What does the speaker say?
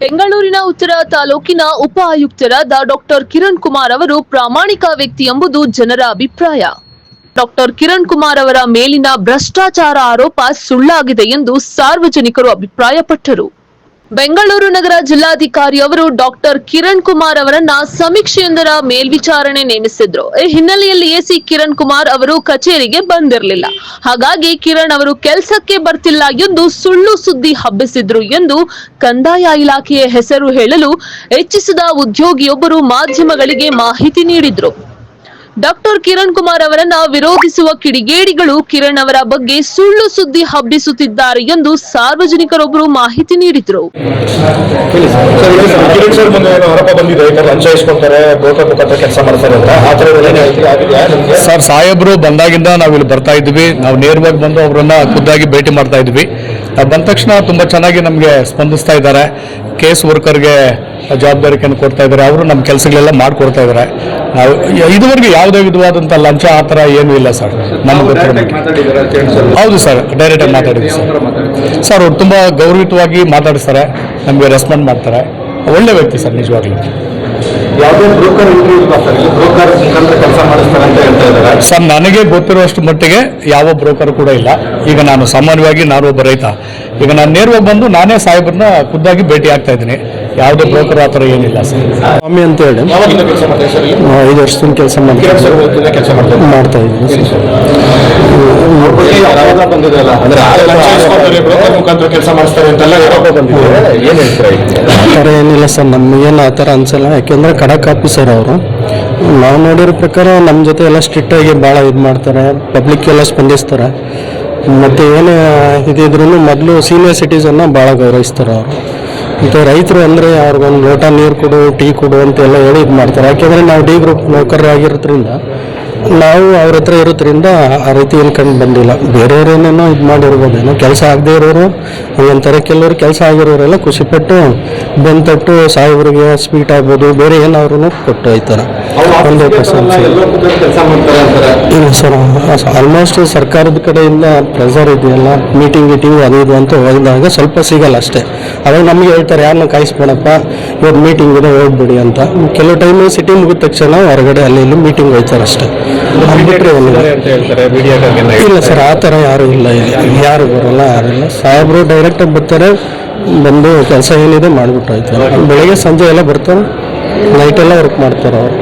ಬೆಂಗಳೂರಿನ ಉತ್ತರ ತಾಲೂಕಿನ ಉಪ ಆಯುಕ್ತರಾದ ಡಾಕ್ಟರ್ ಕಿರಣ್ ಕುಮಾರ್ ಅವರು ಪ್ರಾಮಾಣಿಕ ವ್ಯಕ್ತಿ ಎಂಬುದು ಜನರ ಅಭಿಪ್ರಾಯ. ಡಾಕ್ಟರ್ ಕಿರಣ್ ಕುಮಾರ್ ಅವರ ಮೇಲಿನ ಭ್ರಷ್ಟಾಚಾರ ಆರೋಪ ಸುಳ್ಳಾಗಿದೆ ಎಂದು ಸಾರ್ವಜನಿಕರು ಅಭಿಪ್ರಾಯಪಟ್ಟರು. ಬೆಂಗಳೂರು ನಗರ ಜಿಲ್ಲಾಧಿಕಾರಿ ಅವರು ಡಾಕ್ಟರ್ ಕಿರಣ್ ಕುಮಾರ್ ಅವರನ್ನ ಸಮೀಕ್ಷೆಯೊಂದರ ಮೇಲ್ವಿಚಾರಣೆ ನೇಮಿಸಿದ್ರು. ಈ ಹಿನ್ನೆಲೆಯಲ್ಲಿ ಎಸಿ ಕಿರಣ್ ಕುಮಾರ್ ಅವರು ಕಚೇರಿಗೆ ಬಂದಿರಲಿಲ್ಲ. ಹಾಗಾಗಿ ಕಿರಣ್ ಅವರು ಕೆಲಸಕ್ಕೆ ಬರ್ತಿಲ್ಲ ಎಂದು ಸುಳ್ಳು ಸುದ್ದಿ ಹಬ್ಬಿಸಿದ್ರು ಎಂದು ಕಂದಾಯ ಇಲಾಖೆಯ ಹೆಸರು ಹೇಳಲು ಇಚ್ಛಿಸಿದ ಉದ್ಯೋಗಿಯೊಬ್ಬರು ಮಾಧ್ಯಮಗಳಿಗೆ ಮಾಹಿತಿ ನೀಡಿದ್ರು. ಡಾಕ್ಟರ್ ಕಿರಣ್ ಕುಮಾರ್ ಅವರನ್ನ ವಿರೋಧಿಸುವ ಕಿಡಿಗೇಡಿಗಳು ಕಿರಣ್ ಅವರ ಬಗ್ಗೆ ಸುಳ್ಳು ಸುದ್ದಿ ಹಬ್ಬಿಸುತ್ತಿದ್ದಾರೆ ಎಂದು ಸಾರ್ವಜನಿಕರೊಬ್ಬರು ಮಾಹಿತಿ ನೀಡಿದರು. ಸರ್, ಸಾಹೇಬರು ಬಂದಾಗಿಂದ ನಾವು ಇಲ್ಲಿ ಬರ್ತಾ ಇದ್ವಿ. ನಾವು ನೇರವಾಗಿ ಬಂದು ಅವರನ್ನ ಖುದ್ದಾಗಿ ಭೇಟಿ ಮಾಡ್ತಾ ಇದ್ವಿ. ಬಂದ ತಕ್ಷಣ ತುಂಬಾ ಚೆನ್ನಾಗಿ ನಮಗೆ ಸ್ಪಂದಿಸ್ತಾ ಇದ್ದಾರೆ. ಕೇಸ್ ವರ್ಕರ್ಗೆ ಜವಾಬ್ದಾರಿಯನ್ನು ಕೊಡ್ತಾ ಇದ್ದಾರೆ. ಅವರು ನಮ್ಮ ಕೆಲಸಗಳೆಲ್ಲ ಮಾಡಿಕೊಡ್ತಾ ಇದ್ದಾರೆ. ನಾವು ಇದುವರೆಗೆ ಯಾವುದೇ ವಿಧವಾದಂಥ ಲಂಚ ಆ ಥರ ಏನೂ ಇಲ್ಲ ಸರ್. ನಮಗೆ ಹೌದು ಸರ್, ಡೈರೆಕ್ಟಾಗಿ ಮಾತಾಡಿದ್ವಿ ಸರ್. ಅವ್ರು ತುಂಬ ಗೌರವಿತವಾಗಿ ಮಾತಾಡಿಸ್ತಾರೆ, ನಮಗೆ ರೆಸ್ಪಾಂಡ್ ಮಾಡ್ತಾರೆ. ಒಳ್ಳೆ ವ್ಯಕ್ತಿ ಸರ್, ನಿಜವಾಗ್ಲೂ. ಯಾವುದೇ ಬ್ರೋಕರ್ ಕೆಲಸ ಮಾಡಿಸ್ತಾರೆ ಅಂತ ಹೇಳ್ತಾ ಇದ್ದಾರೆ ಸರ್. ನನಗೆ ಗೊತ್ತಿರುವಷ್ಟು ಮಟ್ಟಿಗೆ ಯಾವ ಬ್ರೋಕರ್ ಕೂಡ ಇಲ್ಲ. ಈಗ ನಾನು ಸಾಮಾನ್ಯವಾಗಿ ಒಬ್ಬ ರೈತ. ಈಗ ನಾನು ನೇರವಾಗಿ ಬಂದು ನಾನೇ ಸಾಹೇಬ್ರನ್ನ ಖುದ್ದಾಗಿ ಭೇಟಿ ಆಗ್ತಾ ಇದ್ದೀನಿ. ಯಾವುದೇ ಬ್ರೋಕರ್ ಆ ಥರ ಏನಿಲ್ಲ ಸರ್. ಸ್ವಾಮಿ ಅಂತ ಹೇಳಿ 5 ವರ್ಷದಿಂದ ಕೆಲಸ ಮಾಡ್ತಾ ಇದ್ದೀನಿ. ಕೆಲಸ ಮಾಡಿಸ್ತಾರೆ ಅಂತೆಲ್ಲ ಏನ್ ಹೇಳ್ತಾರೆ? ಆ ಥರ ಏನಿಲ್ಲ ಸರ್, ನಮಗೇನು ಆ ಥರ ಅನ್ಸಲ್ಲ. ಯಾಕೆಂದರೆ ಖಡಕ್ ಆಫೀಸರ್ ಅವರು. ನಾವು ನೋಡಿರೋ ಪ್ರಕಾರ ನಮ್ಮ ಜೊತೆ ಎಲ್ಲ ಸ್ಟ್ರಿಕ್ಟ್ ಆಗಿ ಭಾಳ ಇದು ಮಾಡ್ತಾರೆ. ಪಬ್ಲಿಕ್ ಎಲ್ಲ ಸ್ಪಂದಿಸ್ತಾರೆ. ಮತ್ತು ಏನೇ ಇದಿದ್ರೂ ಮೊದಲು ಸೀನಿಯರ್ ಸಿಟಿಸನ್ನ ಭಾಳ ಗೌರವಿಸ್ತಾರೆ ಅವರು. ಮತ್ತು ರೈತರು ಅಂದರೆ ಅವ್ರಿಗೊಂದು ಲೋಟ ನೀರು ಕೊಡು, ಟೀ ಕೊಡು ಅಂತೆಲ್ಲ ಹೇಳಿ ಇದು ಮಾಡ್ತಾರೆ. ಯಾಕೆಂದರೆ ನಾವು ಡಿ ಗ್ರೂಪ್ ನೌಕರರಾಗಿರೋದ್ರಿಂದ ನಾವು ಅವ್ರ ಹತ್ರ ಇರೋದ್ರಿಂದ ಆ ರೀತಿ ಏನು ಕಂಡು ಬಂದಿಲ್ಲ. ಬೇರೆಯವರೇನೇನೋ ಇದು ಮಾಡಿರ್ಬೋದೇನೋ, ಕೆಲಸ ಆಗದೆ ಇರೋರು ಅಂತಾರೆ. ಕೆಲವರು ಕೆಲಸ ಆಗಿರೋರೆಲ್ಲ ಖುಷಿಪಟ್ಟು ಬೆಂತಟ್ಟು ಸಾಹೇಬ್ರಿಗೆ ಸ್ವೀಟ್ ಆಗ್ಬೋದು, ಬೇರೆ ಏನಾದ್ರು ಕೊಟ್ಟು ಹೋಯ್ತಾರೆ. 100% ಇಲ್ಲ ಸರ್. ಆಲ್ಮೋಸ್ಟ್ ಸರ್ಕಾರದ ಕಡೆಯಿಂದ ಪ್ರೆಸರ್ ಇದೆಯಲ್ಲ, ಮೀಟಿಂಗ್ ಅದು ಇದು ಅಂತ ಹೋದಾಗ ಸ್ವಲ್ಪ ಸಿಗಲ್ಲ ಅಷ್ಟೇ. ಅವಾಗ ನಮಗೆ ಹೇಳ್ತಾರೆ, ಯಾರನ್ನ ಕಾಯಿಸ್ಬೇಡಪ್ಪ, ಇವತ್ತು ಮೀಟಿಂಗ್ ಇದೆ ಹೋಗ್ಬಿಡಿ ಅಂತ. ಕೆಲವು ಟೈಮ್ ಸಿಟಿ ಮುಗಿದ ತಕ್ಷಣ ಹೊರಗಡೆ ಅಲ್ಲಿ ಇಲ್ಲಿ ಮೀಟಿಂಗ್ ಹೋಯ್ತಾರೆ ಅಷ್ಟೇ. ಇಲ್ಲ ಸರ್, ಆ ಥರ ಯಾರು ಇಲ್ಲ. ಯಾರು ಬರೋಲ್ಲ, ಯಾರಿಲ್ಲ. ಸಾಹೇಬರು ಡೈರೆಕ್ಟಾಗಿ ಬರ್ತಾರೆ, ಬಂದು ಕೆಲಸ ಏನಿದೆ ಮಾಡಿಬಿಟ್ಟು ಹೋಯ್ತಾರೆ. ಬೆಳಗ್ಗೆ ಸಂಜೆ ಎಲ್ಲ ಬರ್ತಾರೆ, ನೈಟೆಲ್ಲ ವರ್ಕ್ ಮಾಡ್ತಾರೆ ಅವರು.